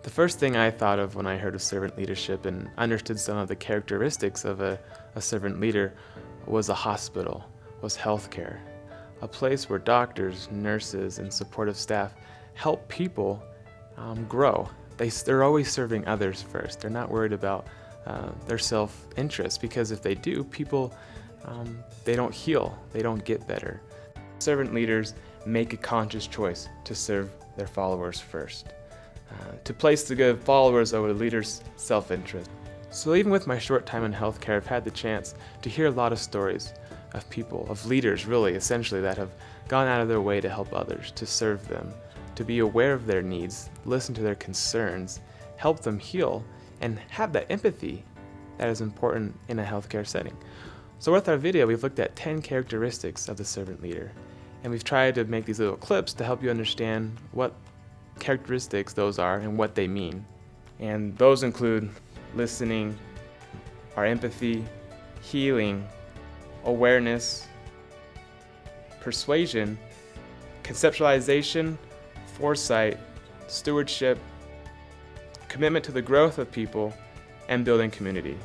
The first thing I thought of when I heard of servant leadership and understood some of the characteristics of a servant leader was a hospital, was healthcare, a place where doctors, nurses, and supportive staff help people grow. They're always serving others first. They're not worried about their self-interest, because if they do, people, they don't heal, they don't get better. Servant leaders make a conscious choice to serve their followers first, to place the good followers over the leader's self-interest. So even with my short time in healthcare, I've had the chance to hear a lot of stories of people, of leaders really, essentially, that have gone out of their way to help others, to serve them, to be aware of their needs, listen to their concerns, help them heal, and have that empathy that is important in a healthcare setting. So with our video, we've looked at 10 characteristics of the servant leader, and we've tried to make these little clips to help you understand what characteristics those are and what they mean. And those include listening, our empathy, healing, awareness, persuasion, conceptualization, foresight, stewardship, commitment to the growth of people, and building community.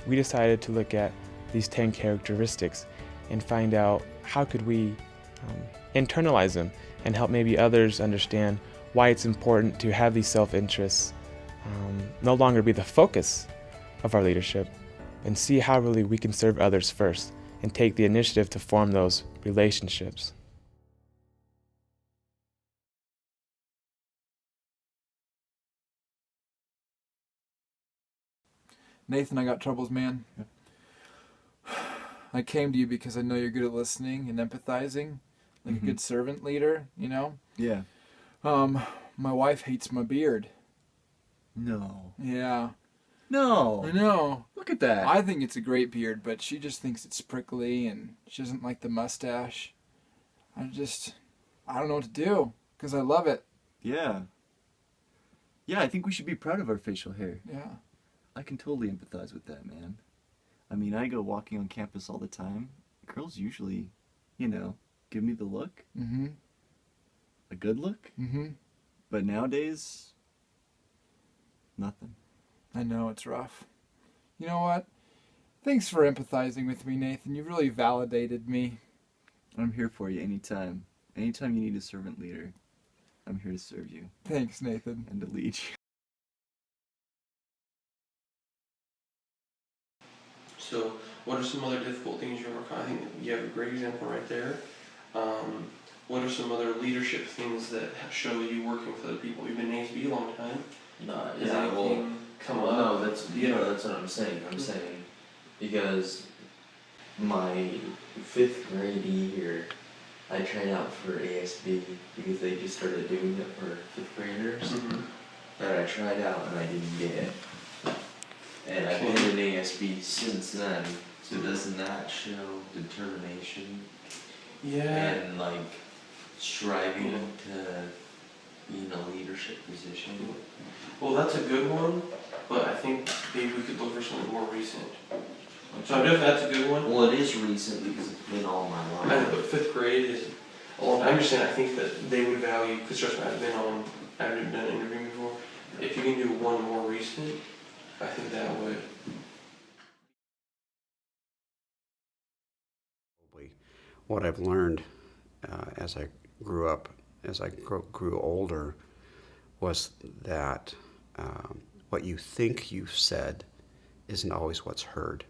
We decided to look at these 10 characteristics and find out how could we internalize them and help maybe others understand why it's important to have these self-interests no longer be the focus of our leadership, and see how really we can serve others first and take the initiative to form those relationships. Nathan, I got troubles, man. Yep. I came to you because I know you're good at listening and empathizing, like a good servant leader, you know? Yeah. My wife hates my beard. No. Yeah. No. I know. Look at that. I think it's a great beard, but she just thinks it's prickly and she doesn't like the mustache. I don't know what to do because I love it. Yeah. Yeah, I think we should be proud of our facial hair. Yeah. I can totally empathize with that, man. I mean, I go walking on campus all the time. Girls usually, give me the look. Mm-hmm. A good look. Mm-hmm. But nowadays, nothing. I know, it's rough. You know what? Thanks for empathizing with me, Nathan. You really validated me. I'm here for you anytime. Anytime you need a servant leader, I'm here to serve you Thanks, Nathan. and to lead you. So, what are some other difficult things you work on? I think you have a great example right there. What are some other leadership things that show you working for the people? You've been in ASB a long time. No, Is yeah, well, anything come up? no, that's that's what I'm saying. I'm saying because my 5th grade year, I tried out for ASB because they just started doing it for 5th graders. Mhm. And I tried out and I didn't get it. And I've been in ASB since then. So doesn't that show determination Yeah. and like striving to be in a leadership position? Well, that's a good one, but I think maybe we could look for something more recent. So if that's a good one. Well, it is recent because it's been all my I know, life. but 5th grade is a long time. I'm just saying, I think that they would value, because trust me, I've done an interview before. If you can do one more recent, I think that would. What I've learned as I grew up, as I grew older, was that what you think you've said isn't always what's heard.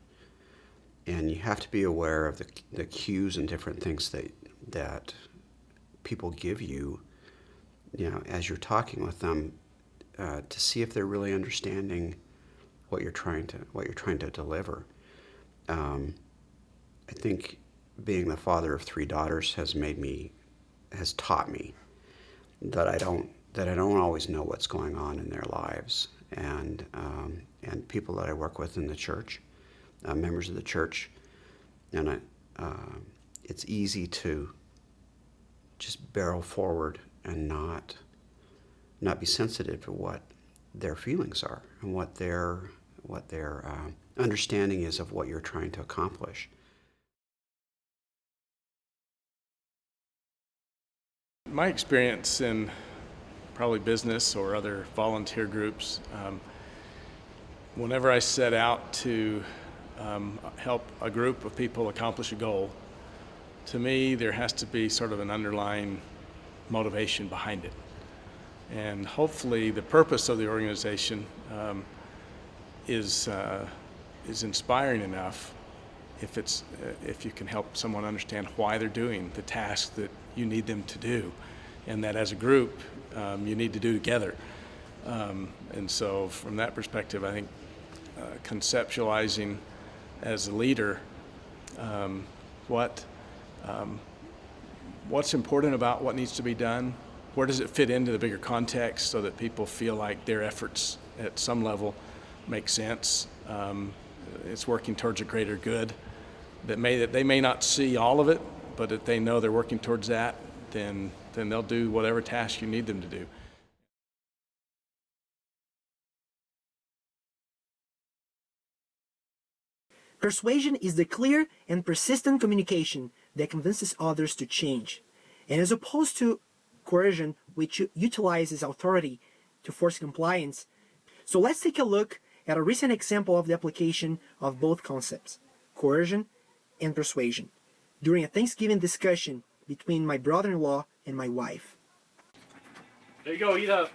And you have to be aware of the cues and different things that people give you, as you're talking with them, to see if they're really understanding what you're trying to deliver. I think being the father of 3 daughters has taught me that I don't always know what's going on in their lives, and people that I work with in the church, members of the church, and it's easy to just barrel forward and not be sensitive to what their feelings are and what their understanding is of what you're trying to accomplish. My experience in probably business or other volunteer groups. Whenever I set out to help a group of people accomplish a goal, to me there has to be sort of an underlying motivation behind it. And hopefully the purpose of the organization is inspiring enough if you can help someone understand why they're doing the task that you need them to do, and that as a group you need to do together. And so from that perspective, I think conceptualizing as a leader what's important about what needs to be done, where does it fit into the bigger context so that people feel like their efforts at some level make sense, it's working towards a greater good, that they may not see all of it, but if they know they're working towards that, then they'll do whatever task you need them to do. Persuasion is the clear and persistent communication that convinces others to change, and as opposed to coercion, which utilizes authority to force compliance. So let's take a look at a recent example of the application of both concepts, coercion and persuasion, during a Thanksgiving discussion between my brother-in-law and my wife. There you go, eat up.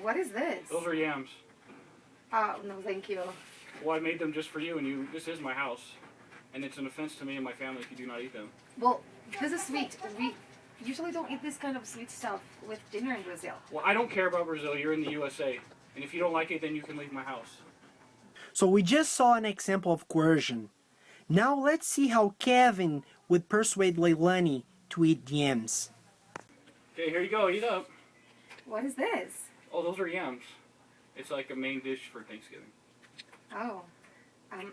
What is this? Those are yams. Oh, no, thank you. Well, I made them just for you, and this is my house. And it's an offense to me and my family if you do not eat them. Well, this is sweet. We usually don't eat this kind of sweet stuff with dinner in Brazil. Well, I don't care about Brazil. You're in the USA. And if you don't like it, then you can leave my house. So we just saw an example of coercion. Now let's see how Kevin would persuade Leilani to eat yams. Okay, here you go. Eat up. What is this? Oh, those are yams. It's like a main dish for Thanksgiving. Oh, I'm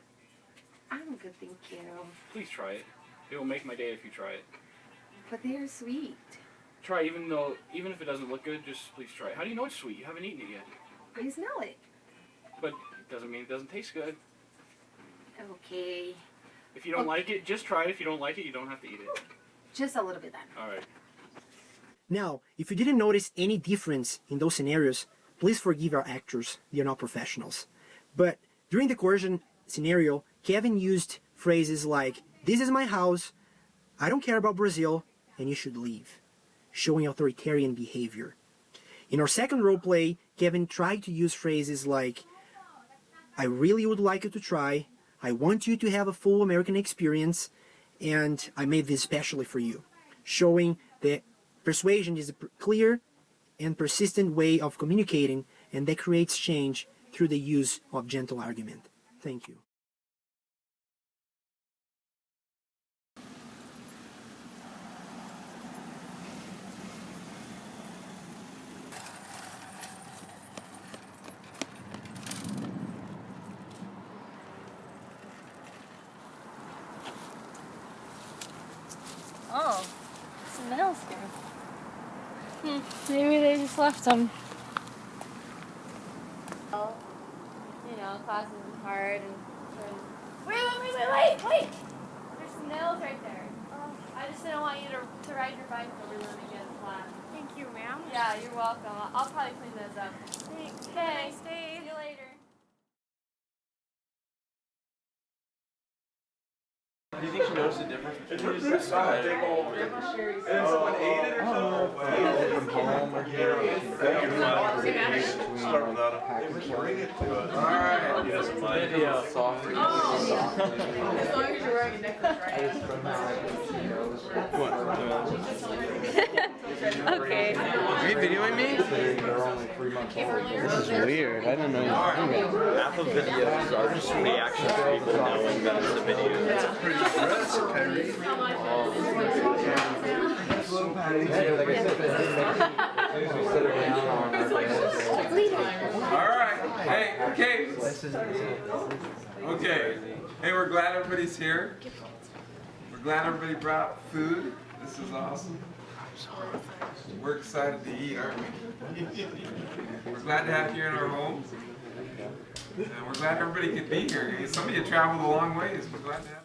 good, thank you. Please try it. It will make my day if you try it. But they are sweet. Try, even if it doesn't look good, just please try it. How do you know it's sweet? You haven't eaten it yet. I smell it. But it doesn't mean it doesn't taste good. Okay. If you don't like it, just try it. If you don't like it, you don't have to eat it. Just a little bit then. All right. Now, if you didn't notice any difference in those scenarios, please forgive our actors. They are not professionals. But during the coercion scenario, Kevin used phrases like, "This is my house, I don't care about Brazil, and you should leave," showing authoritarian behavior. In our second role play, Kevin tried to use phrases like, "I really would like you to try, I want you to have a full American experience, and I made this specially for you," showing that persuasion is a clear and persistent way of communicating, and that creates change through the use of gentle argument. Thank you. Oh, some nails here. Maybe they just left them. You know, class is hard and wait! There's some nails right there. I just didn't want you to ride your bike over them and get flat. Thank you, ma'am. Yeah, you're welcome. I'll probably clean those up. Thanks. Okay. Have a nice day. See you later. Do you think she noticed the difference between the two sides? And then someone ate it or something? Start without a pack and bring it to us. Alright. He doesn't mind. Video. Soft. As long as you're wearing a necklace, right? Okay. Are you videoing me? This is weird. I didn't know you were doing it. Half of videos are just reactions to people knowing that it's a video. That's a pretty Alright, hey, okay. Okay, hey, we're glad everybody's here. We're glad everybody brought food. This is awesome. We're excited to eat, aren't we? We're glad to have you in our home. And we're glad everybody could be here. Some of you traveled a long ways. We're glad to have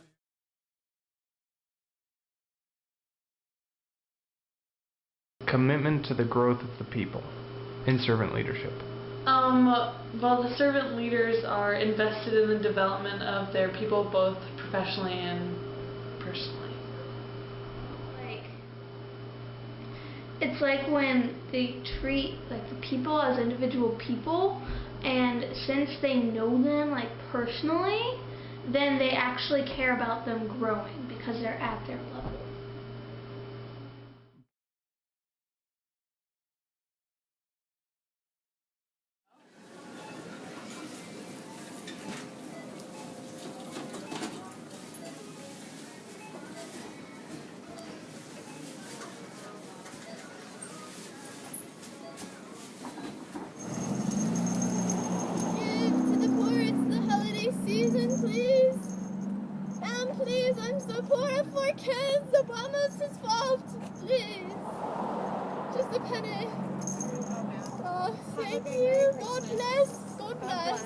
you. Commitment to the growth of the people. in servant leadership? Well, the servant leaders are invested in the development of their people, both professionally and personally. It's like when they treat like the people as individual people, and since they know them like personally, then they actually care about them growing because they're at their level. Season, please. And please, I'm so poor for kids. Obama's his fault. Please. Just a penny. Oh, thank you. God bless. God bless.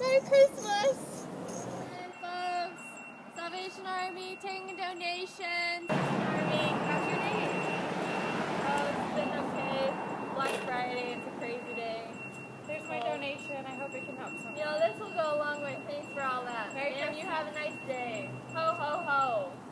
Merry Christmas. Hey, folks. Salvation Army taking donations. Army, how's your day? Oh, it's been okay. Black Friday, it's a crazy day. There's my donation. I hope it can help someone. You know, this will go a long way. Thanks for all that. Merry Christmas. You have a nice day. Ho, ho, ho.